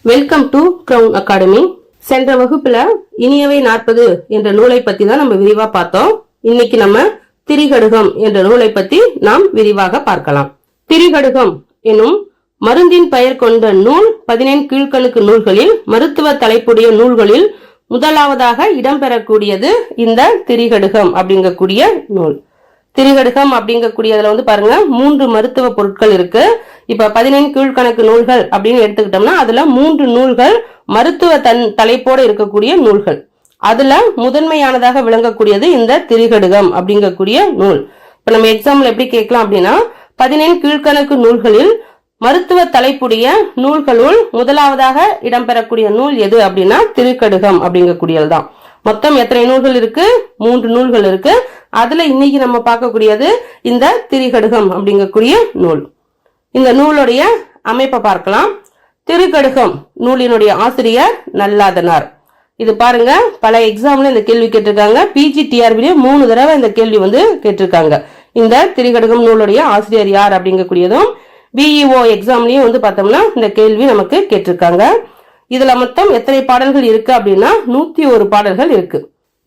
Welcome to crown academy. சென்ற வகுப்புல இனியவை 40 என்ற நூலை பத்தி தான் நம்ம விரிவா பார்த்தோம். இன்னைக்கு நம்ம திரிகடுகம் என்ற நூலை பத்தி நாம் விரிவாக பார்க்கலாம். திரிகடுகம் எனும் மருந்தின் பெயர் கொண்ட நூல் 14 கீழ்கணக்கு நூல்களில் மருத்துவ தலைப்புடைய நூல்களில் முதலாவதாக இடம்பெறக்கூடியது இந்த திரிகடுகம் அப்படிங்கக்கூடிய நூல். திரிகடுகம் அப்படிங்கக்கூடியதுல பாருங்க 3 மருத்துவ பொருட்கள் இருக்கு. இப்ப 14 கீழ்கணக்கு நூல்கள் அப்படின்னு எடுத்துக்கிட்டோம்னா அதுல 3 நூல்கள் மருத்துவ தலைப்போடு இருக்கக்கூடிய நூல்கள். அதுல முதன்மையானதாக விளங்கக்கூடியது இந்த திரிகடுகம் அப்படிங்கக்கூடிய நூல். இப்ப நம்ம எக்ஸாம்பிள் எப்படி கேட்கலாம் அப்படின்னா 14 கீழ்கணக்கு நூல்களில் மருத்துவ தலைப்புடைய நூல்களுள் முதலாவதாக இடம்பெறக்கூடிய நூல் எது அப்படின்னா திரிகடுகம் அப்படிங்கக்கூடியதுதான். மொத்தம் எத்தனை நூல்கள் இருக்கு? 3 நூல்கள் இருக்கு. அதுல இன்னைக்கு நம்ம பார்க்கக்கூடியது இந்த திரிகடுகம் அப்படிங்கக்கூடிய நூல். இந்த நூலுடைய அமைப்பை பார்க்கலாம். திரிகடுகம் நூலினுடைய ஆசிரியர் நல்லாதனார். இது பாருங்க, பல எக்ஸாம்ல இந்த கேள்வி கேட்டிருக்காங்க. PGTRB 3 தடவை இந்த கேள்வி கேட்டிருக்காங்க. இந்த திரிகடுகம் நூலுடைய ஆசிரியர் யார் அப்படிங்கக்கூடியதும் BEO எக்ஸாம்லயும் பார்த்தோம்னா இந்த கேள்வி நமக்கு கேட்டிருக்காங்க. இதுல மொத்தம் எத்தனை பாடல்கள் இருக்கு அப்படின்னா 101 பாடல்கள் இருக்கு.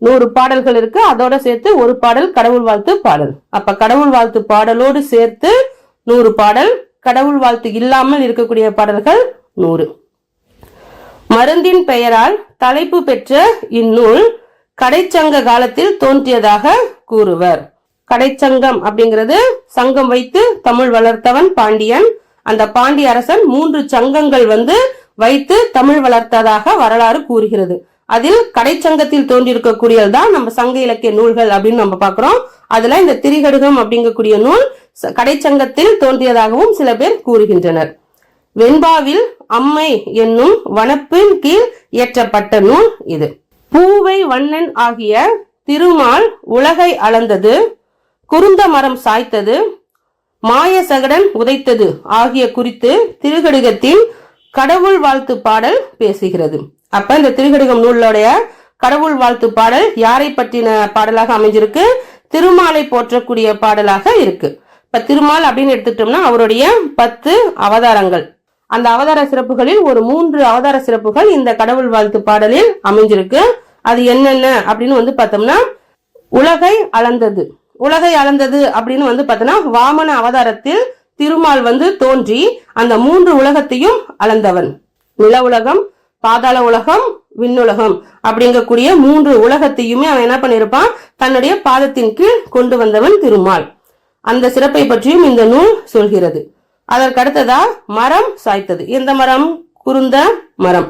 100 பாடல்கள் இருக்கு. அதோட சேர்த்து ஒரு பாடல் கடவுள் வாழ்த்து பாடல். அப்ப கடவுள் வாழ்த்து பாடலோடு சேர்த்து 100 பாடல், கடவுள் வாழ்த்து இல்லாமல் இருக்கக்கூடிய பாடல்கள் 100. மருந்தின் பெயரால் தலைப்பு பெற்ற இந்நூல் கடைச்சங்க காலத்தில் தோன்றியதாக கூறுவர். கடைச்சங்கம் அப்படிங்கிறது சங்கம் வைத்து தமிழ் வளர்த்தவன் பாண்டியன். அந்த பாண்டிய அரசன் 3 சங்கங்கள் வைத்து தமிழ் வளர்த்ததாக வரலாறு கூறுகிறது. அதில் கடைச்சங்கத்தில் தோன்றியிருக்கக்கூடியதுதான் நம்ம சங்க இலக்கிய நூல்கள் அப்படின்னு நம்ம பாக்குறோம். அதுல இந்த திரிகடுகம் அப்படிங்கக்கூடிய நூல் கடைச்சங்கத்தில் தோன்றியதாகவும் சில பேர் கூறுகின்றனர். வெண்பாவில் அம்மை என்னும் வனப்பின் கீழ் இயற்றப்பட்ட நூல் இது. பூவை வண்ணன் ஆகிய திருமால் உலகை அளந்தது, குருந்த மரம் சாய்த்தது, மாய சகடன் உதைத்தது ஆகிய குறித்து திரிகடுகத்தின் கடவுள் வாழ்த்து பாடல் பேசுகிறது. அப்ப இந்த திரிகடுகம் நூலுடைய கடவுள் வாழ்த்து பாடல் யாரை பற்றின பாடலாக அமைஞ்சிருக்கு? திருமாலை போற்றக்கூடிய பாடலாக இருக்கு. இப்ப திருமால் அப்படின்னு எடுத்துட்டோம்னா அவருடைய 10 அவதாரங்கள், அந்த அவதார சிறப்புகளில் ஒரு 3 அவதார சிறப்புகள் இந்த கடவுள் வாழ்த்து பாடலில் அமைஞ்சிருக்கு. அது என்னென்ன அப்படின்னு பார்த்தோம்னா உலகை அளந்தது. உலகை அளந்தது அப்படின்னு பார்த்தோம்னா வாமன அவதாரத்தில் திருமால் தோன்றி அந்த 3 உலகத்தையும் அளந்தவன். நில உலகம், பாதாள உலகம், விண்ணுலகம் அப்படிங்கக்கூடிய 3 உலகத்தையுமே அவன் என்ன பண்ணிருப்பான்? தன்னுடைய பாதத்தின் கீழ் கொண்டு வந்தவன் திருமால். அந்த சிறப்பை பற்றியும் இந்த நூல் சொல்கிறது. அதற்கடுத்ததா மரம் சாய்த்தது. எந்த மரம்? குருந்த மரம்.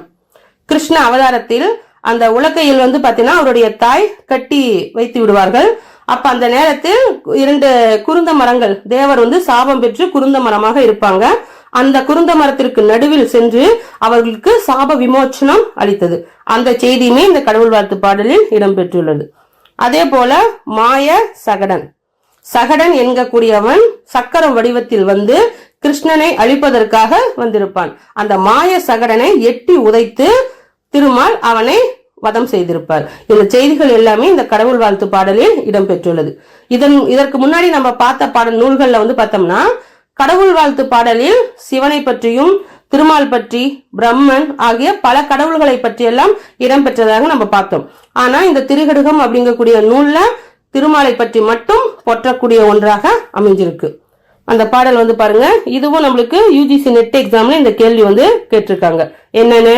கிருஷ்ண அவதாரத்தில் அந்த உலக்கையில் பாத்தீங்கன்னா அவருடைய தாய் கட்டி வைத்து விடுவார்கள். அப்ப அந்த நேரத்தில் 2 குருந்த மரங்கள், தேவர் சாபம் பெற்று குருந்த மரமாக இருப்பாங்க. அந்த குருந்த மரத்திற்கு நடுவில் சென்று அவர்களுக்கு சாப விமோச்சனம் அளித்தது. அந்த செய்தியுமே இந்த கடவுள் வாழ்த்து பாடலில் இடம்பெற்றுள்ளது. அதே போல மாய சகடன். சகடன் என்கக்கூடியவன் சக்கரம் வடிவத்தில் கிருஷ்ணனை அழிப்பதற்காக வந்திருப்பான். அந்த மாய சகடனை எட்டி உதைத்து திருமால் அவனை வதம் செய்திருப்பார். இந்த செய்திகள் எல்லாமே இந்த கடவுள் வாழ்த்து பாடலில் இடம்பெற்றுள்ளது. இதற்கு முன்னாடி நம்ம பார்த்த பாடல் நூல்கள்ல பார்த்தோம்னா கடவுள் வாழ்த்து பாடலில் சிவனை பற்றியும் திருமால் பற்றி, பிரம்மன் ஆகிய பல கடவுள்களை பற்றி எல்லாம் இடம்பெற்றதாக நம்ம பார்த்தோம். ஆனா இந்த திரிகடுகம் அப்படிங்கக்கூடிய நூல்ல திருமாலை பற்றி மட்டும் போற்றக்கூடிய ஒன்றாக அமைஞ்சிருக்கு. அந்த பாடல் பாருங்க, இதுவும் நம்மளுக்கு UGC நெட் எக்ஸாம்ல இந்த கேள்வி கேட்டிருக்காங்க. என்னன்னு?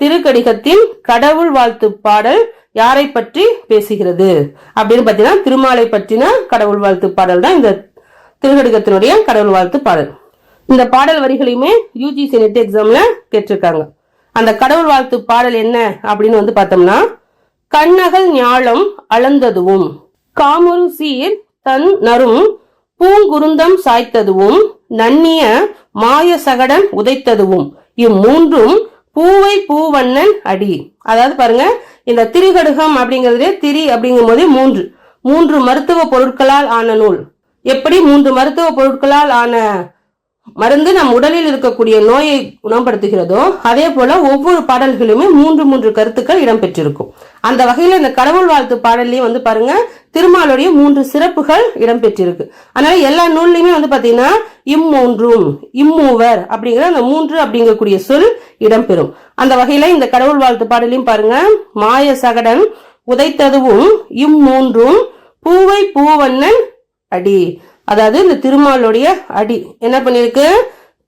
திருக்கடிகத்தின் கடவுள் வாழ்த்து பாடல் யாரை பற்றி பேசுகிறது அப்படின்னு பாத்தீங்கன்னா திருமாலை பற்றின கடவுள் வாழ்த்து பாடல் தான் இந்த திருக்கடிகத்தினுடைய கடவுள் வாழ்த்து பாடல். இந்த பாடல் வரிகளையுமே UGC நெட் எக்ஸாம்ல கேட்டிருக்காங்க. அந்த கடவுள் வாழ்த்து பாடல் என்ன அப்படின்னு பார்த்தோம்னா கண்ணகல் ஞாலம் அளந்ததுவும், காமுறு சீர் தன் நரும் பூங்குருந்தம் சாய்த்ததுவும், நன்னிய மாய சகடன் உதைத்ததுவும், இம்மூன்றும் பூவை பூவண்ணன் அடி. அதாவது பாருங்க, இந்த திரிகடுகம் அப்படிங்கிறது திரி அப்படிங்கும் போதே 3 மருத்துவ பொருட்களால் ஆன நூல். எப்படி 3 மருத்துவ பொருட்களால் ஆன மருந்து நம் உடலில் இருக்கக்கூடிய நோயை குணப்படுத்துகிறதோ அதே போல ஒவ்வொரு பாடல்களுமே 3 கருத்துக்கள் இடம்பெற்றிருக்கும். அந்த வகையில இந்த கடவுள் வாழ்த்து பாடல்லையும் பாருங்க திருமாலுடைய 3 சிறப்புகள் இடம்பெற்றிருக்கு. அதனால எல்லா நூல்லையுமே பாத்தீங்கன்னா இம்மூன்றும் இம்மூவர் அப்படிங்கிற அந்த 3 அப்படிங்கக்கூடிய சொல் இடம்பெறும். அந்த வகையில இந்த கடவுள் வாழ்த்து பாடலையும் பாருங்க மாய சகடன் உதைத்ததுவும் இம்மூன்றும் பூவை பூவண்ணன் அடி. அதாவது இந்த திருமாலுடைய அடி என்ன பண்ணிருக்கு,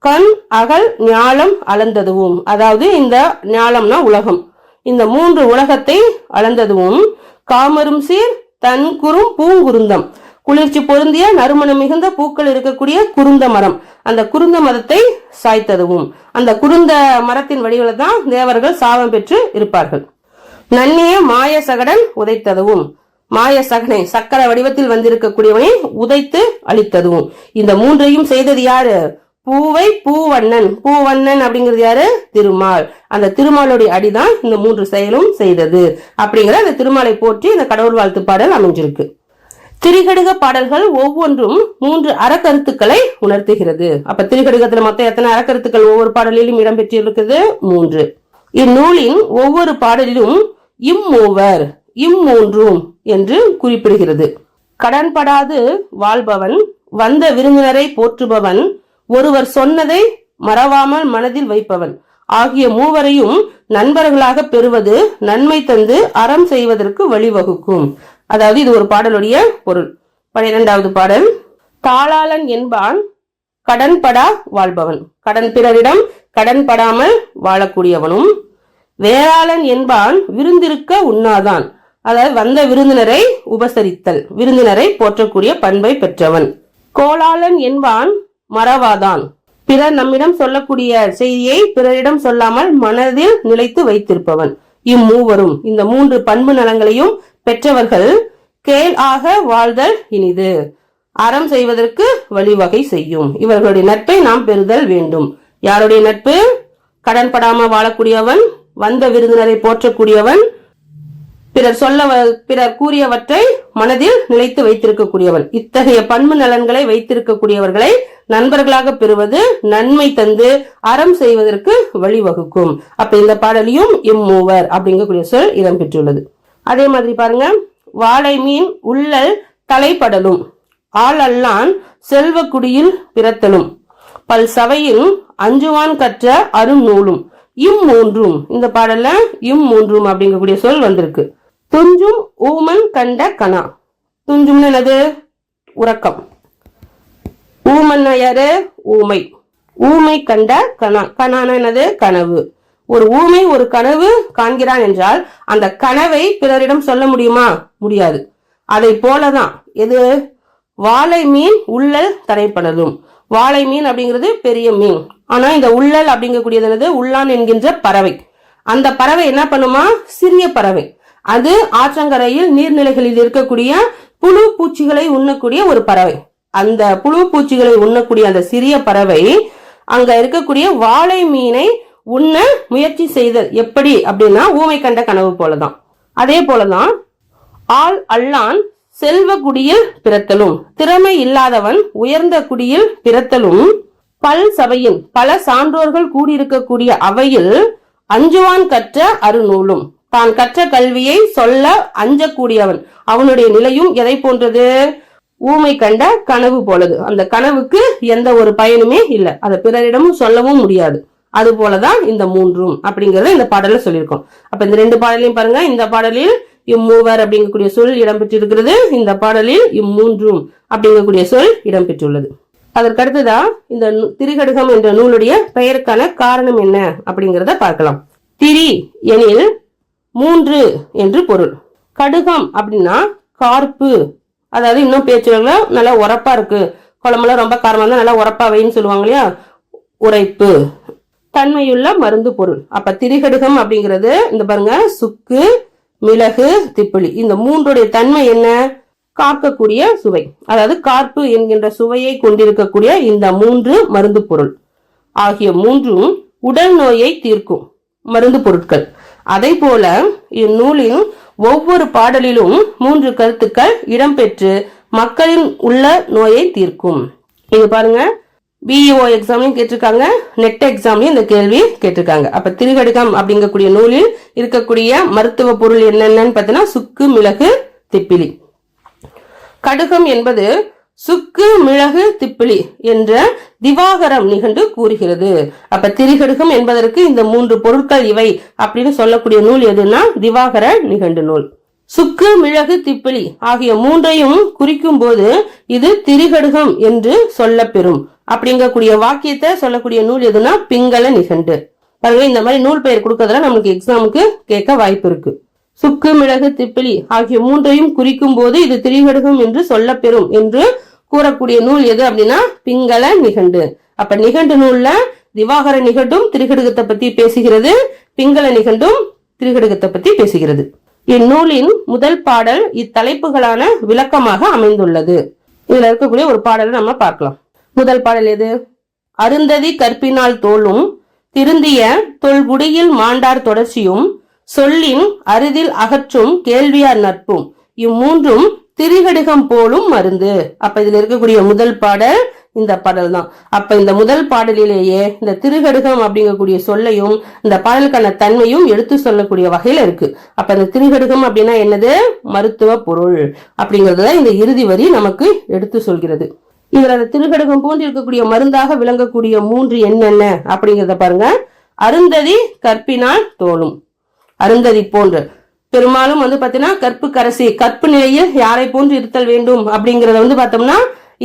கண் அகல் ஞாலம் அளந்ததுவும், அதாவது இந்த ஞாலம்னா உலகம், இந்த 3 உலகத்தை அளந்ததுவும் காமரும் சீர் தன் குறும் பூங்குருந்தம், குளிர்ச்சி பொருந்திய நறுமணம் மிகுந்த பூக்கள் இருக்கக்கூடிய குருந்த மரம், அந்த குருந்த மரத்தை சாய்த்ததுவும், அந்த குருந்த மரத்தின் வடிவில தான் தேவர்கள் சாபம் பெற்று இருப்பார்கள். நன்னிய மாய சகடன் உதைத்ததுவும், மாய சகனை சக்கர வடிவத்தில் வந்திருக்கக்கூடியவனை உதைத்து அழித்ததும். இந்த 3ஐயும் செய்தது யாரு, பூவை பூவண்ணன். பூவண்ணன் அப்படிங்கிறது யாரு, திருமால். அந்த திருமாலுடைய அடிதான் இந்த 3 செயலும் செய்தது அப்படிங்கிற அந்த திருமாலை போற்றி இந்த கடவுள் வாழ்த்து பாடல் அமைஞ்சிருக்கு. திரிகடுக பாடல்கள் ஒவ்வொன்றும் 3 அறக்கருத்துக்களை உணர்த்துகிறது. அப்ப திரிகடுகத்துல மொத்தம் எத்தனை அறக்கருத்துக்கள் ஒவ்வொரு பாடலிலும் இடம்பெற்றிருக்குது, 3. இந்நூலின் ஒவ்வொரு பாடலிலும் இம்மூவர் இம்மூன்றும் என்று குறிப்பிடுகிறது. கடன்படாது வாழ்பவன், வந்த விருந்தினரை போற்றுபவன், ஒருவர் சொன்னதை மறவாமல் மனதில் வைப்பவன் ஆகிய மூவரையும் நண்பர்களாக பெறுவது நன்மை தந்து அறம் செய்வதற்கு வழிவகுக்கும். அதாவது இது ஒரு பாடலுடைய பொருள். 12வது பாடல். தாளாளன் என்பான் கடன்படா வாழ்பவன், கடன் பிறரிடம் கடன்படாமல் வாழக்கூடியவனும். வேளாளன் என்பான் விருந்திருக்க உண்ணாதான், அதாவது வந்த விருந்தினரை உபசரித்தல், விருந்தினரை போற்றக்கூடிய பண்பை பெற்றவன். கோளாளன் என்பான் மறவாதான், பிறர் நம்மிடம் சொல்லக்கூடிய செய்தியை பிறரிடம் சொல்லாமல் மனதில் நிலைத்து வைத்திருப்பவன். இம்மூவரும் இந்த 3 பண்பு நலங்களையும் பெற்றவர்கள் கேள் ஆக வாழ்தல் இனிது, அறம் செய்வதற்கு வழிவகை செய்யும். இவர்களுடைய நட்பை நாம் பெறுதல் வேண்டும். யாருடைய நட்பு, கடன்படாம வாழக்கூடியவன், வந்த விருந்தினரை போற்றக்கூடியவன், பிறர் கூறியவற்றை மனதில் நிலைத்து வைத்திருக்கக்கூடியவன். இத்தகைய பண்பு நலன்களை வைத்திருக்கக்கூடியவர்களை நண்பர்களாக பெறுவது நன்மை தந்து அறம் செய்வதற்கு வழிவகுக்கும். அப்ப இந்த பாடலையும் இம்மூவர் அப்படிங்கக்கூடிய சொல் இடம்பெற்றுள்ளது. அதே மாதிரி பாருங்க, வாழை மீன் உள்ளல் தலைப்படலும், ஆள் அல்லான் செல்வ குடியில் பிறத்தலும், பல் சபையில் அஞ்சுவான் கற்ற அருநூலும் இம்மூன்றும். இந்த பாடல்ல இம்மூன்றும் அப்படிங்கக்கூடிய சொல் வந்திருக்கு. துஞ்சும் ஊமன் கண்ட கனா. துஞ்சும் என்னது, உறக்கம். ஊமன் யாரு, ஊமை. ஊமை கண்ட கனா. கனான என்னது, கனவு. ஒரு ஊமை ஒரு கனவு காண்கிறான் என்றால் அந்த கனவை பிறரிடம் சொல்ல முடியுமா, முடியாது. அதை போலதான் எது, வாழை மீன் உள்ளல் தடைப்படலும். வாழை மீன் அப்படிங்கிறது பெரிய மீன், ஆனா இந்த உள்ளல் அப்படிங்கக்கூடியது உள்ளான் என்கின்ற பறவை. அந்த பறவை என்ன பண்ணுமா, சிறிய பறவை. அது ஆற்றங்கரையில் நீர்நிலைகளில் இருக்கக்கூடிய புழு பூச்சிகளை உண்ணக்கூடிய ஒரு பறவை. அந்த புழு பூச்சிகளை உண்ணக்கூடிய அந்த சிறிய பறவை அங்க இருக்கக்கூடிய வாழை மீனை உண்ண முயற்சி செய்தல் எப்படி அப்படின்னா ஊமை கண்ட கனவு போலதான். அதே போலதான் ஆள் அல்லான் செல்வ குடியில் பிறத்தலும், திறமை இல்லாதவன் உயர்ந்த குடியில் பிறத்தலும், பல் சபையின் பல சான்றோர்கள் கூடியிருக்கக்கூடிய அவையில் அஞ்சுவான் கற்ற அருநூலும், தான் கற்ற கல்வியை சொல்ல அஞ்சக்கூடியவன், அவனுடைய நிலையும் எதை போன்றது, ஊமை கண்ட கனவு போலது. அந்த கனவுக்கு எந்த ஒரு பயனுமே இல்லை, அதை பிறரிடமும் சொல்லவும் முடியாது. அது போலதான் இந்த 3 அப்படிங்கறத இந்த பாடல சொல்லியிருக்கோம். அப்ப இந்த 2 பாடலையும் பாருங்க. இந்த பாடலில் இம்மூவர் அப்படிங்கக்கூடிய சொல் இடம்பெற்றிருக்கிறது, இந்த பாடலில் இம்மூன்றும் அப்படிங்கக்கூடிய சொல் இடம்பெற்றுள்ளது. அதற்கடுத்துதான் இந்த திரிகடுகம் என்ற நூலுடைய பெயருக்கான காரணம் என்ன அப்படிங்கறத பார்க்கலாம். திரி எனில் 3 என்று பொருள். கடுகம் அப்படின்னா கார்ப்பு, அதாவது இன்னும் பேச்சுல நல்லா உரப்பா இருக்கு, குழம்புல ரொம்ப காரமா இருந்தா நல்லா உரப்பா வைன்னு சொல்லுவாங்க இல்லையா, உரைப்பு தன்மையுள்ள மருந்து பொருள். அப்ப திரிகடுகம் அப்படிங்கிறது இந்த பாருங்க, சுக்கு மிளகு திப்பிலி, இந்த 3உடைய தன்மை என்ன, காக்கக்கூடிய சுவை, அதாவது கார்ப்பு என்கின்ற சுவையை கொண்டிருக்கக்கூடிய இந்த 3 மருந்து பொருள் ஆகிய 3ம் உடல் நோயை தீர்க்கும் மருந்து பொருட்கள். அதை போல இந்நூலின் ஒவ்வொரு பாடலிலும் 3 கருத்துக்கள் இடம்பெற்று மக்களின் உள்ள நோயை தீர்க்கும். இது பாருங்க, BEO எக்ஸாம்லயும் கேட்டிருக்காங்க, நெட் எக்ஸாம்லயும் இந்த கேள்வி கேட்டிருக்காங்க. அப்ப திரிகடுகம் அப்படிங்கக்கூடிய நூலில் இருக்கக்கூடிய மருத்துவ பொருள் என்னென்னு பார்த்தீங்கன்னா சுக்கு, மிளகு, திப்பிலி. கடுகம் என்பது சுக்கு, மிளகு, திப்பிலி என்ற திவாகரம் நிகண்டு கூறுகிறது. அப்ப திரிகடுகம் என்பதற்கு இந்த 3 பொருட்கள் இவை அப்படின்னு சொல்லக்கூடிய நூல் எதுன்னா திவாகர நிகண்டு நூல். சுக்கு, மிளகு, திப்பிலி ஆகிய 3ஐயும் குறிக்கும் போது இது திரிகடுகம் என்று சொல்லப்பெறும் அப்படிங்கக்கூடிய வாக்கியத்தை சொல்லக்கூடிய நூல் எதுனா பிங்கள நிகண்டு. பாருங்க, இந்த மாதிரி நூல் பெயர் கொடுக்கறதுல நமக்கு எக்ஸாமுக்கு கேட்க வாய்ப்பு இருக்கு. சுக்கு, மிளகு, திப்பிலி ஆகிய 3ஐயும் குறிக்கும் போது இது திரிகடுகம் என்று சொல்லப்பெறும் என்று கூறக்கூடிய நூல் எது அப்படின்னா பிங்கள நிகண்டு. அப்ப நிகண்டு நூல்ல திவாகர நிகண்டும் திரிகடுகத்தை பத்தி பேசுகிறது, பிங்கள நிகண்டும் திரிகடுகத்தை பத்தி பேசுகிறது. இந்நூலின் முதல் பாடல் இத்தலைப்புகளான விளக்கமாக அமைந்துள்ளது. இதுல இருக்கக்கூடிய ஒரு பாடலை நம்ம பார்க்கலாம். முதல் பாடல் எது? அருந்ததி கற்பினால் தோளும் திருந்திய தொல்குடியில் மாண்டார் தொடர்ச்சியும் சொல்லின் அரிதில் அகற்றும் கேள்வியார் நட்பும் இம்மூன்றும் திரிகடுகம் போலும் மருந்து. அப்ப இதுல இருக்கக்கூடிய முதல் பாடல் இந்த பாடல் தான். அப்ப இந்த முதல் பாடலிலேயே இந்த திரிகடுகம் அப்படிங்கக்கூடிய சொல்லையும் இந்த பாடலுக்கான தன்மையும் எடுத்து சொல்லக்கூடிய வகையில இருக்கு. அப்ப இந்த திரிகடுகம் அப்படின்னா என்னது? மருத்துவ பொருள் அப்படிங்கறத இந்த இறுதி வரி நமக்கு எடுத்து சொல்கிறது. இதுல அந்த திரிகடுகம் போன்று இருக்கக்கூடிய மருந்தாக விளங்கக்கூடிய 3 என்னென்ன அப்படிங்கறத பாருங்க. அருந்ததி கற்பினால் தோளும், அருந்ததி போன்று பெரும்பாலும் பாத்தீங்கன்னா கற்பு கரசி, கற்பு நிலையில் யாரை போன்று இருத்தல் வேண்டும் அப்படிங்கறத பார்த்தோம்னா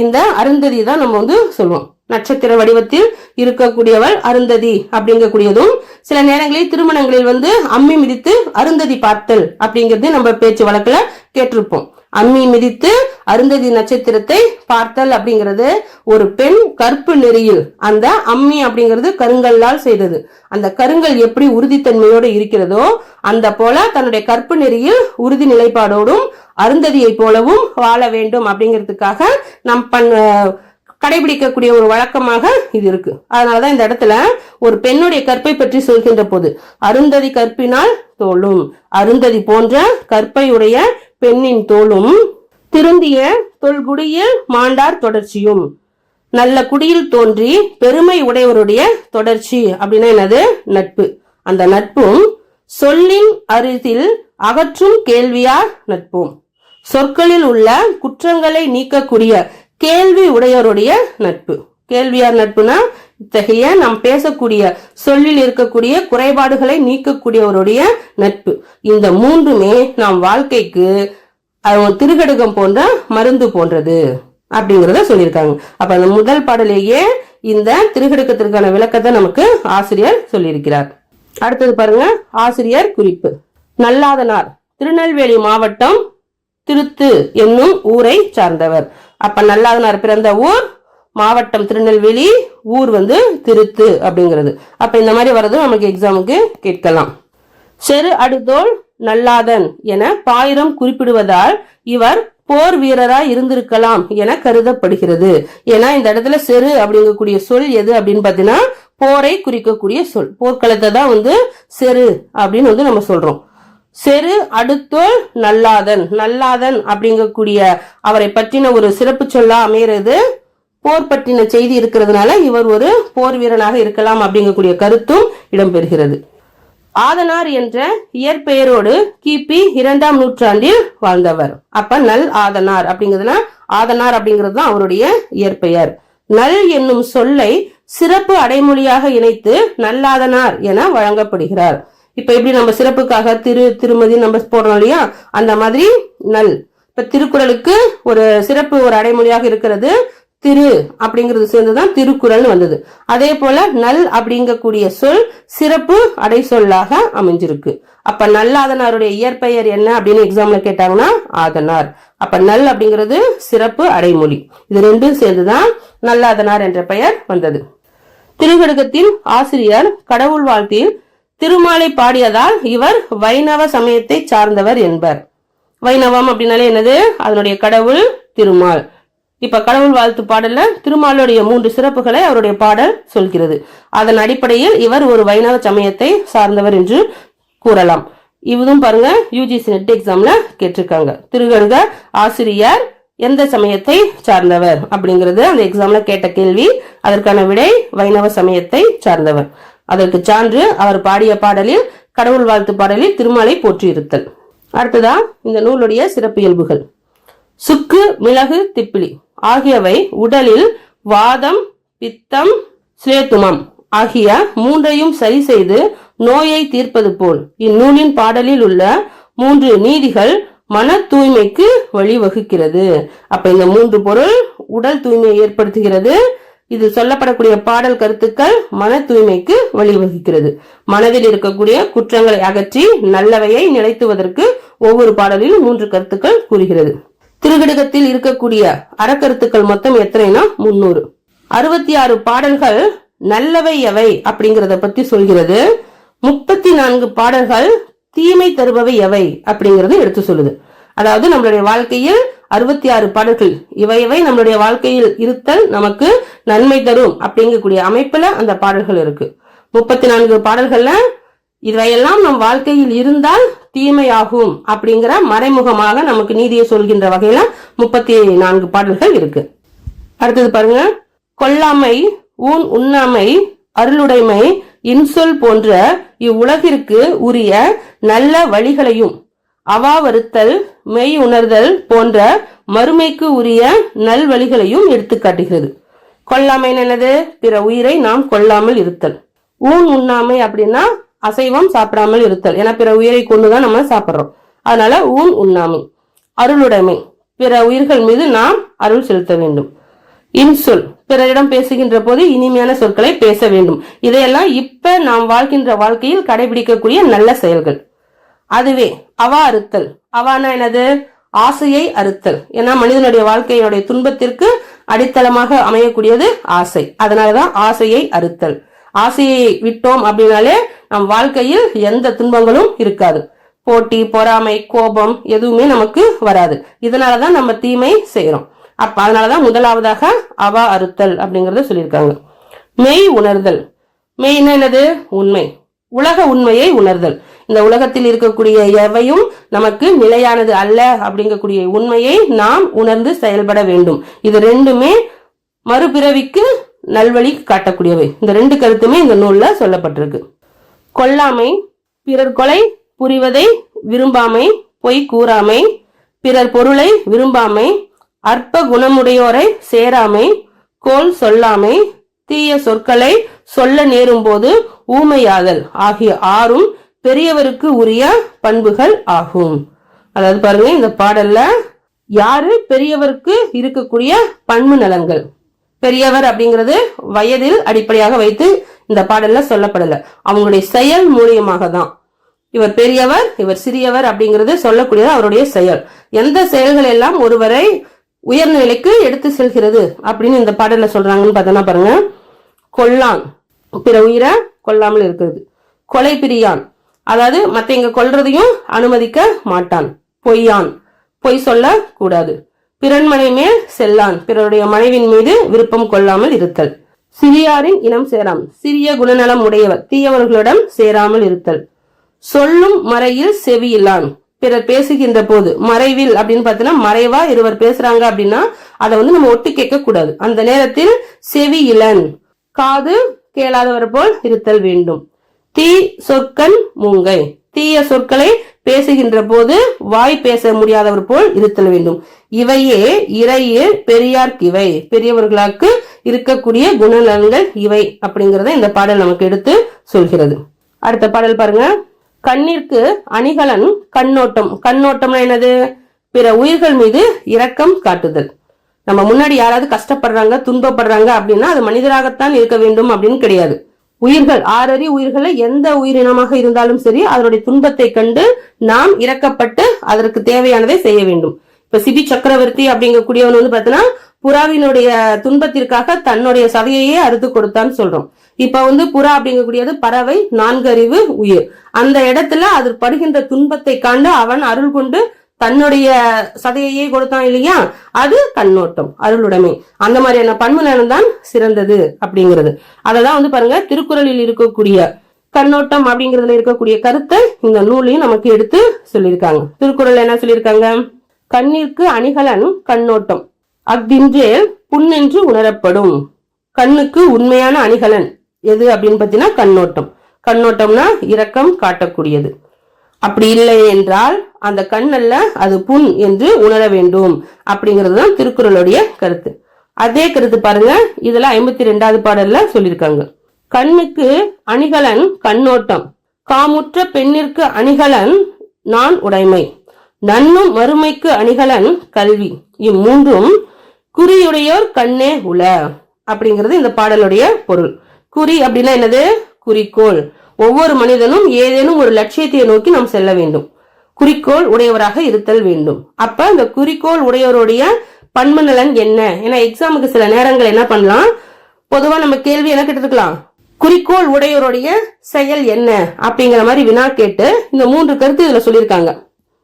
இந்த அருந்ததி தான் நம்ம சொல்லுவோம். நட்சத்திர வடிவத்தில் இருக்கக்கூடியவள் அருந்ததி அப்படிங்கக்கூடியதும், சில நேரங்களில் திருமணங்களில் அம்மி மிதித்து அருந்ததி பார்த்தல் அப்படிங்கறது நம்ம பேச்சு வழக்குல கேட்டிருப்போம். அம்மி மிதித்து அருந்ததி நட்சத்திரத்தை பார்த்தல் அப்படிங்கிறது ஒரு பெண் கற்பு நெறியில், அந்த அம்மி அப்படிங்கிறது கருங்கல்லால் செய்தது, அந்த கருங்கல் எப்படி உறுதித்தன்மையோடு இருக்கிறதோ அந்த போல தன்னுடைய கற்பு நெறியில் உறுதி நிலைப்பாடோடும் அருந்ததியை போலவும் வாழ வேண்டும் அப்படிங்கிறதுக்காக நம் கடைபிடிக்கக்கூடிய ஒரு வழக்கமாக இது இருக்கு. அதனாலதான் இந்த இடத்துல ஒரு பெண்ணுடைய கற்பை பற்றி சொல்கின்ற போது அருந்ததி கற்பினால் தோளும், அருந்ததி போன்ற கற்பை உடைய பெண்ணின் தோளும் திருந்திய தொல்குடியில் மாண்டார் தொடர்ச்சியும், நல்ல குடியில் தோன்றி பெருமை உடையவருடைய தொடர்ச்சி அப்படின்னா என்னது? நட்பு. அந்த நட்பும் சொல்லின் அரிதில் அகற்றும் கேள்வியார் நட்பும், சொற்களில் உள்ள குற்றங்களை நீக்கக்கூடிய கேள்வி உடையவருடைய நட்பு. கேள்வியார் நட்புனா இத்தகைய நாம் பேசக்கூடிய சொல்லில் இருக்கக்கூடிய குறைபாடுகளை நீக்கக்கூடியவருடைய நட்பு. இந்த 3மே நாம் வாழ்க்கைக்கு திரிகடுகம் போன்ற மருந்து போன்றது அப்படிங்கறத சொல்லியிருக்காங்க. அப்ப அந்த முதல் பாடலேயே இந்த திரிகடுகத்திற்கான விளக்கத்தை நமக்கு ஆசிரியர் சொல்லியிருக்கிறார். அடுத்தது பாருங்க, ஆசிரியர் குறிப்பு. நல்லாதனார் திருநெல்வேலி மாவட்டம் திருத்து என்னும் ஊரை சார்ந்தவர். அப்ப நல்லாதனார் பிறந்த ஊர் மாவட்டம் திருநெல்வேலி, ஊர் திருத்து அப்படிங்கிறது. அப்ப இந்த மாதிரி வர்றது நமக்கு எக்ஸாமுக்கு கேட்கலாம். செரு அடுதோல் நல்லாதன் என பாயிரம் குறிப்பிடுவதால் இவர் போர் வீரராய் இருந்திருக்கலாம் என கருதப்படுகிறது. ஏன்னா இந்த இடத்துல செரு அப்படிங்கக்கூடிய சொல் எது அப்படின்னு பாத்தீங்கன்னா போரை குறிக்கக்கூடிய சொல். போர்க்களத்தை தான் செரு அப்படின்னு நம்ம சொல்றோம். செரு அடுத்தோல் நல்லாதன், நல்லாதன் அப்படிங்கக்கூடிய அவரை பற்றின ஒரு சிறப்பு சொல்லா அமைகிறது. போர் பற்றின செய்தி இருக்கிறதுனால இவர் ஒரு போர் வீரனாக இருக்கலாம் அப்படிங்கக்கூடிய கருத்தும் இடம்பெறுகிறது. ஆதனார் என்ற இயற்பெயரோடு கிபி 2ஆம் நூற்றாண்டில் வாழ்ந்தவர். அப்ப நல் ஆதனார் அப்படிங்கிறதுனா ஆதனார் அப்படிங்கிறது தான் அவருடைய இயற்பெயர். நல் என்னும் சொல்லை சிறப்பு அடைமொழியாக இணைத்து நல்லாதனார் என வழங்கப்படுகிறார். இப்ப எப்படி நம்ம சிறப்புக்காக திருமதி நம்ம போடுறோம் இல்லையா, அந்த மாதிரி நல். இப்ப திருக்குறளுக்கு ஒரு சிறப்பு ஒரு அடைமொழியாக இருக்கிறது திரு அப்படிங்கிறது சேர்ந்துதான் திருக்குறள் வந்தது. அதே போல நல் அப்படிங்கக்கூடிய சொல் சிறப்பு அடை சொல்லாக அமைஞ்சிருக்கு. அப்ப நல்லாதனாருடைய இயற்பெயர் என்ன அப்படின்னு எக்ஸாம்ல கேட்டாங்கன்னா ஆதனார். அப்ப நல் அப்படிங்கிறது சிறப்பு அடைமொழி. இது ரெண்டும் சேர்ந்துதான் நல்லாதனார் என்ற பெயர் வந்தது. திரிகடுகத்தின் ஆசிரியர் கடவுள் வாழ்த்தில் திருமாலை பாடியதால் இவர் வைணவ சமயத்தை சார்ந்தவர் என்பர். வைணவம் அப்படின்னாலே என்னது? அதனுடைய கடவுள் திருமால். இப்ப கடவுள் வாழ்த்து பாடல்ல திருமாலுடைய 3 சிறப்புகளை அவருடைய பாடல் சொல்கிறது. அதன் அடிப்படையில் இவர் ஒரு வைணவ சமயத்தை சார்ந்தவர் என்று கூறலாம். இதுவும் பாருங்க UGC நெட் எக்ஸாம்ல கேட்டிருக்காங்க. திரிகடுக ஆசிரியர் எந்த சமயத்தை சார்ந்தவர் அப்படிங்கிறது அந்த எக்ஸாம்ல கேட்ட கேள்வி. அதற்கான விடை வைணவ சமயத்தை சார்ந்தவர். அதற்கு சான்று அவர் பாடிய பாடலில் கடவுள் வாழ்த்து பாடலில் திருமாலை போற்றியிருத்தல். அடுத்ததா இந்த நூலுடைய சிறப்பியல்புகள். சுக்கு, மிளகு, திப்பிலி ஆகியவை உடலில் வாதம், பித்தம், ஸ்லேத்துமம் ஆகிய மூன்றையும் சரி செய்து நோயை தீர்ப்பது போல் இந்நூலின் பாடலில் உள்ள 3 நீதிகள் மன தூய்மைக்கு வழிவகுக்கிறது. அப்ப இந்த 3 பொருள் உடல் தூய்மையை ஏற்படுத்துகிறது. இது சொல்லப்படக்கூடிய பாடல் கருத்துக்கள் மன தூய்மைக்கு வழிவகுக்கிறது. மனதில் இருக்கக்கூடிய குற்றங்களை அகற்றி நல்லவையை நிலைத்துவதற்கு ஒவ்வொரு பாடலிலும் 3 கருத்துக்கள் கூறுகிறது. திருகடுகத்தில் இருக்கக்கூடிய அறக்கருத்துக்கள் மொத்தம் எத்தனைனா 300. 66 பாடல்கள் நல்லவை எவை அப்படிங்கறத பத்தி சொல்கிறது. 34 பாடல்கள் தீமை தருபவை எவை அப்படிங்கறது எடுத்து சொல்லுது. அதாவது நம்மளுடைய வாழ்க்கையில் 66 பாடல்கள் இவை நம்மளுடைய வாழ்க்கையில் இருத்தல் நமக்கு நன்மை தரும் அப்படிங்கக்கூடிய அமைப்புல அந்த பாடல்கள் இருக்கு. 34 பாடல்கள்ல இவையெல்லாம் நம் வாழ்க்கையில் இருந்தால் தீமையாகும் அப்படிங்கிற மறைமுகமாக நமக்கு நீதியை சொல்கின்ற வகையில 34 பாடல்கள் இருக்கு. அடுத்தது பாருங்க. கொல்லாமை, ஊன் உண்ணாமை, அருளுடைமை, இன்சொல் போன்ற இவ்வுலகிற்கு உரிய நல்ல வழிகளையும் அவாவறுத்தல், மெய் உணர்தல் போன்ற மறுமைக்கு உரிய நல் வழிகளையும் எடுத்து காட்டுகிறது. கொல்லாமை என்னது? பிற உயிரை நாம் கொல்லாமல் இருத்தல். ஊன் உண்ணாமை அப்படின்னா அசைவம் சாப்பிடாமல் இருத்தல். ஏன்னா பிற உயிரை கொண்டுதான் நம்ம சாப்பிடுறோம். அதனால ஊன் உண்ணாமை. அருளுடைமை, பிற உயிர்கள் மீது நாம் அருள் செலுத்த வேண்டும். இன்சொல், பிறரிடம் பேசுகின்ற போது இனிமையான சொற்களை பேச வேண்டும். இதையெல்லாம் இப்ப நாம் வாழ்கின்ற வாழ்க்கையில் கடைபிடிக்கக்கூடிய நல்ல செயல்கள். அதுவே அவா அறுத்தல். அவானா என்னது? ஆசையை அறுத்தல். ஏன்னா மனிதனுடைய வாழ்க்கையினுடைய துன்பத்திற்கு அடித்தளமாக அமையக்கூடியது ஆசை. அதனாலதான் ஆசையை அறுத்தல். ஆசையை விட்டோம் அப்படின்னாலே நம் வாழ்க்கையில் எந்த துன்பங்களும் இருக்காது. போட்டி, பொறாமை, கோபம் எதுவுமே நமக்கு வராது. இதனாலதான் நம்ம தீமை செய்யறோம். அதனாலதான் முதலாவதாக அவா அறுத்தல் அப்படிங்கறத சொல்லியிருக்காங்க. மெய் உணர்தல். மெய்னா என்னது? உண்மை. உலக உண்மையை உணர்தல். இந்த உலகத்தில் இருக்கக்கூடிய எவையும் நமக்கு நிலையானது அல்ல அப்படிங்கக்கூடிய உண்மையை நாம் உணர்ந்து செயல்பட வேண்டும். இது ரெண்டுமே மறுபிறவிக்கு நல்வழி காட்டக்கூடியவை. இந்த 2 கருத்துமே இந்த நூல்ல சொல்லப்பட்டிருக்கு. கொல்லாமை, பிறர் கொலை புரிவதை விரும்பாமை, பொய் கூறாமை, பிறர் பொருளை விரும்பாமை, அற்ப குணமுடையோரை சேராமை, கோல் சொல்லாமை, தீய சொற்களை சொல்ல நேரும் போது ஊமையாதல் ஆகிய 6ம் பெரியவருக்கு உரிய பண்புகள் ஆகும். அதாவது பாருங்க, இந்த பாடல்ல யாரு பெரியவருக்கு இருக்கக்கூடிய பண்பு நலன்கள். பெரியவர் அப்படிங்கிறது வயதில் அடிப்படையாக வைத்து இந்த பாடல்ல சொல்லப்படல. அவங்களுடைய செயல் மூலியமாக தான் இவர் பெரியவர், இவர் சிறியவர் அப்படிங்கிறது சொல்லக்கூடியது அவருடைய செயல். எந்த செயல்கள் எல்லாம் ஒருவரை உயர்நிலைக்கு எடுத்து செல்கிறது அப்படின்னு இந்த பாடல்ல சொல்றாங்கன்னு பார்த்தோன்னா பாருங்க. கொல்லான், பிற உயிரை கொல்லாமல் இருக்கிறது. கொலை பிரியான், அதாவது மத்தவங்க கொல்றதையும் அனுமதிக்க மாட்டான். பொய்யான், பொய் சொல்ல கூடாது. பிறன்மனை மேல் செல்லான், பிறருடைய மனைவின் மீது விருப்பம் கொள்ளாமல் இருத்தல். சிறியாரின் இனம் சேராம், சிறிய குணநலம் உடையவர், தீயவர்களிடம் சேராமல் இருத்தல். சொல்லும் மறையில் செவியில்லான், பிறர் பேசுகின்ற போது மறைவில் அப்படின்னு பார்த்தீங்கன்னா மறைவா இருவர் பேசுறாங்க அப்படின்னா அதை நம்ம ஒட்டு கேட்க கூடாது. அந்த நேரத்தில் செவியிலன், காது கேளாதவர் போல் இருத்தல் வேண்டும். தீ சொற்கண் மூங்கை, தீய சொற்களை பேசுகின்ற போது வாய் பேச முடியாதவர் போல் இருத்தல் வேண்டும். இவையே இறையே பெரியார்க்கிவை, பெரியவர்களுக்கு இருக்கக்கூடிய குணநலன்கள் இவை அப்படிங்கறத இந்த பாடல் நமக்கு எடுத்து சொல்கிறது. அடுத்த பாடல் பாருங்க. கண்ணிற்கு அணிகலன் கண்ணோட்டம். கண்ணோட்டம்னா என்னது? பிற உயிர்கள் மீது இரக்கம் காட்டுதல். நம்ம முன்னாடி யாராவது கஷ்டப்படுறாங்க, துன்பப்படுறாங்க அப்படின்னா அது மனிதராகத்தான் இருக்க வேண்டும் அப்படின்னு கிடையாது. உயிர்கள், 6 உயிர்களை எந்த உயிரினமாக இருந்தாலும் சரி அதனுடைய துன்பத்தை கண்டு நாம் இரக்கப்பட்டு அதற்கு தேவையானதை செய்ய வேண்டும். இப்ப சிபி சக்கரவர்த்தி அப்படிங்கக்கூடியவன் பாத்தீங்கன்னா புறாவினுடைய துன்பத்திற்காக தன்னுடைய சதையையே அறுத்து கொடுத்தான்னு சொல்றோம். இப்ப புறா அப்படிங்கக்கூடியது பறவை, 4 அறிவு உயிர். அந்த இடத்துல அது படுகின்ற துன்பத்தை காண்டு அவன் அருள் கொண்டு தன்னுடைய சதையையே கொடுத்தான் இல்லையா? அது கண்ணோட்டம், அருளுடைமை. அந்த மாதிரியான பண்பு நலன் தான் சிறந்தது அப்படிங்கிறது. அததான் பாருங்க திருக்குறளில் இருக்கக்கூடிய கண்ணோட்டம் அப்படிங்கிறதுல இருக்கக்கூடிய கருத்தை இந்த நூலையும் நமக்கு எடுத்து சொல்லியிருக்காங்க. திருக்குறள் என்ன சொல்லியிருக்காங்க? கண்ணிற்கு அணிகலன் கண்ணோட்டம். அஃதின்றேல் புண்ணென்று உணரப்படும். கண்ணுக்கு உண்மையான அணிகலன் எது அப்படின்னு பார்த்தீங்கன்னா கண்ணோட்டம். கண்ணோட்டம்னா இரக்கம் காட்டக்கூடியது. அப்படி இல்லை என்றால் அந்த கண்ணல்ல அது புண் என்று உணர வேண்டும் அப்படிங்கிறது தான் திருக்குறளுடைய கருத்து. அதே கருத்து பாருங்க, இதுல 52வது பாடல்ல சொல்லியிருக்காங்க. கண்ணுக்கு அணிகலன் கண்ணோட்டம், காமுற்ற பெண்ணிற்கு அணிகலன் நான் உடைமை, நன்னும் மறுமைக்கு அணிகலன் கல்வி, இம்மூன்றும் குறியுடையோர் கண்ணே உல அப்படிங்கிறது இந்த பாடலுடைய பொருள். குறி அப்படின்னா என்னது? குறிக்கோள். ஒவ்வொரு மனிதனும் ஏதேனும் ஒரு லட்சியத்தை நோக்கி நாம் செல்ல வேண்டும். குறிக்கோள் உடையவராக இருத்தல் வேண்டும். அப்ப இந்த குறிக்கோள் உடையவருடைய பண்பு நலன் என்ன? ஏன்னா எக்ஸாமுக்கு சில நேரங்கள் என்ன பண்ணலாம், பொதுவா நம்ம கேள்வி என்ன கேட்டிருக்கலாம், குறிக்கோள் உடையவருடைய செயல் என்ன அப்படிங்கிற மாதிரி வினா கேட்டு இந்த 3 கருத்து இதுல சொல்லியிருக்காங்க.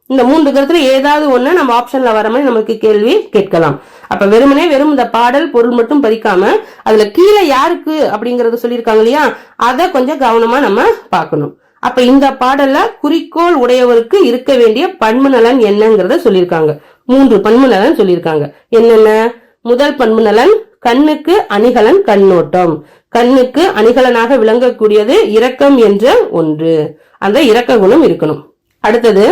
இந்த 3 கருத்துல ஏதாவது ஒண்ணு நம்ம ஆப்ஷன்ல வர மாதிரி நமக்கு கேள்வி கேட்கலாம். அப்ப வெறும் இந்த பாடல் பொருள் மட்டும் படிக்காம அதுல கீழே யாருக்கு அப்படிங்கறது சொல்லியிருக்காங்க இல்லையா, அதை கொஞ்சம் கவனமா நம்ம பார்க்கணும். அப்ப இந்த பாடல்ல குறிக்கோள் உடையவருக்கு இருக்க வேண்டிய பண்பு நலன் என்னங்கறத சொல்லியிருக்காங்க. 3 பண்பு நலன் சொல்லியிருக்காங்க. என்னென்ன? முதல் பண்பு நலன் கண்ணுக்கு அணிகலன் கண்ணோட்டம். கண்ணுக்கு அணிகலனாக விளங்கக்கூடியது இரக்கம் என்ற ஒன்று, அந்த இரக்க குணம் இருக்கணும். அடுத்தது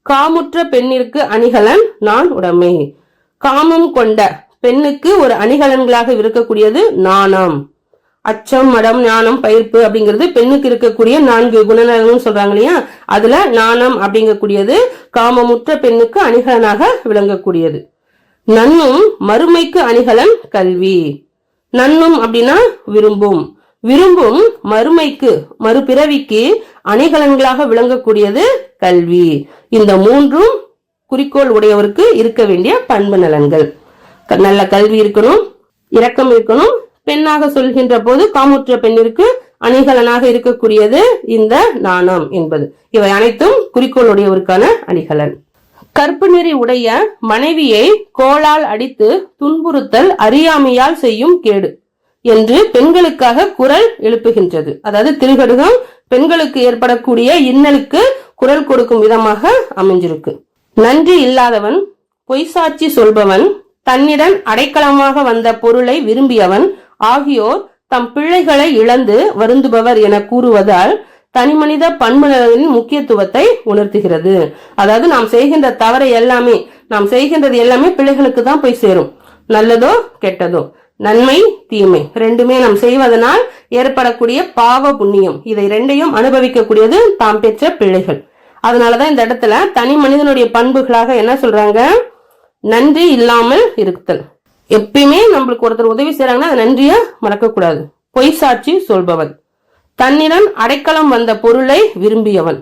காமுற்ற பெண்ணிற்கு அணிகலன் நான் உடைமை. காமம் கொண்ட பெண்ணுக்கு ஒரு அணிகலன்களாக இருக்கக்கூடியது நாணம். அச்சம், மடம், ஞானம், பயிர்ப்பு அப்படிங்கிறது பெண்ணுக்கு இருக்கக்கூடிய 4 குணநலன் சொல்றாங்க இல்லையா, அதுல நாணம் அப்படிங்கக்கூடியது காமமுற்ற பெண்ணுக்கு அணிகலனாக விளங்கக்கூடியது. நன்னும் மறுமைக்கு அணிகலன் கல்வி. நன்னும் அப்படின்னா விரும்பும். விரும்பும் மறுமைக்கு மறுபிறவிக்கு அணிகலன்களாக விளங்கக்கூடியது கல்வி. இந்த 3ம் குறிக்கோள் உடையவருக்கு இருக்க வேண்டிய பண்பு நலன்கள். நல்ல கல்வி இருக்கணும், இரக்கம் இருக்கணும், பெண்ணாக சொல்கின்ற போது காமுற்ற பெண்ணிற்கு அணிகலனாக இருக்கக்கூடியது இந்த நாணம் என்பது. இவை அனைத்தும் குறிக்கோள் உடையவருக்கான அணிகலன். கற்பு நெறி உடைய மனைவியை கோலால் அடித்து துன்புறுத்தல் அறியாமையால் செய்யும் கேடு என்று பெண்களுக்காக குரல் எழுப்புகின்றது. அதாவது திருகடுகம் பெண்களுக்கு ஏற்படக்கூடிய இன்னலுக்கு குரல் கொடுக்கும் விதமாக அமைஞ்சிருக்கு. நன்றி இல்லாதவன், பொய்சாட்சி சொல்பவன், தன்னிடம் அடைக்கலமாக வந்த பொருளை விரும்பியவன் ஆகியோர் தம் பிள்ளைகளை இழந்து வருந்துபவர் என கூறுவதால் தனிமனித பண்புகளின் முக்கியத்துவத்தை உணர்த்துகிறது. அதாவது நாம் செய்கின்ற தவறை எல்லாமே, நாம் செய்கின்றது எல்லாமே பிள்ளைகளுக்கு தான் போய் சேரும். நல்லதோ கெட்டதோ, நன்மை தீமை ரெண்டுமே நாம் செய்வதனால் ஏற்படக்கூடிய பாவ புண்ணியம், இதை 2ஐயும் அனுபவிக்கக்கூடியது தாம் பெற்ற பிள்ளைகள். அதனாலதான் இந்த இடத்துல தனி மனிதனுடைய பண்புகளாக என்ன சொல்றாங்க, நன்றி இல்லாமல் இருத்தல். எப்பயுமே நம்மளுக்கு ஒருத்தர் உதவி செய்யறாங்கன்னா அந்த நன்றிய மறக்க கூடாது. பொய் சாட்சி சொல்பவன், தன்னிடம் அடைக்கலம் வந்த பொருளை விரும்பியவன்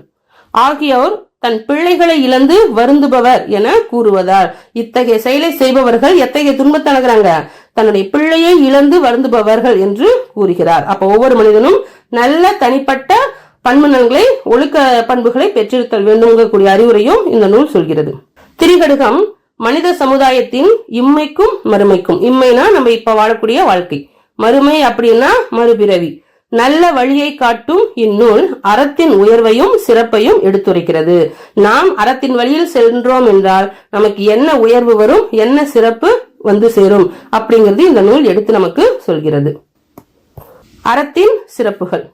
ஆகியோர் தன் பிள்ளைகளை இழந்து வருந்துபவர் என கூறுவதால் இத்தகைய செயலை செய்பவர்கள் எத்தகைய துன்பத்தை அணுகிறாங்க, தன்னுடைய பிள்ளையை இழந்து வருந்துபவர்கள் என்று கூறுகிறார். அப்ப ஒவ்வொரு மனிதனும் நல்ல தனிப்பட்ட பண்பு நலன்களை, ஒழுக்க பண்புகளை பெற்றிருத்தல் வேண்டும்ங்கக்கூடிய அறிவுரையும் இந்த நூல் சொல்கிறது. திரிகடுகம் மனித சமுதாயத்தின் இம்மைக்கும் மறுமைக்கும், இம்மைனா நம்ம இப்ப வாழக்கூடிய வாழ்க்கை, மறுமை அப்படின்னா மறுபிறவி, நல்ல வழியை காட்டும் இந்நூல் அறத்தின் உயர்வையும் சிறப்பையும் எடுத்துரைக்கிறது. நாம் அறத்தின் வழியில் சென்றோம் என்றால் நமக்கு என்ன உயர்வு வரும், என்ன சிறப்பு வந்து சேரும் அப்படிங்கிறது இந்த நூல் எடுத்து நமக்கு சொல்கிறது. அறத்தின் சிறப்புகள்.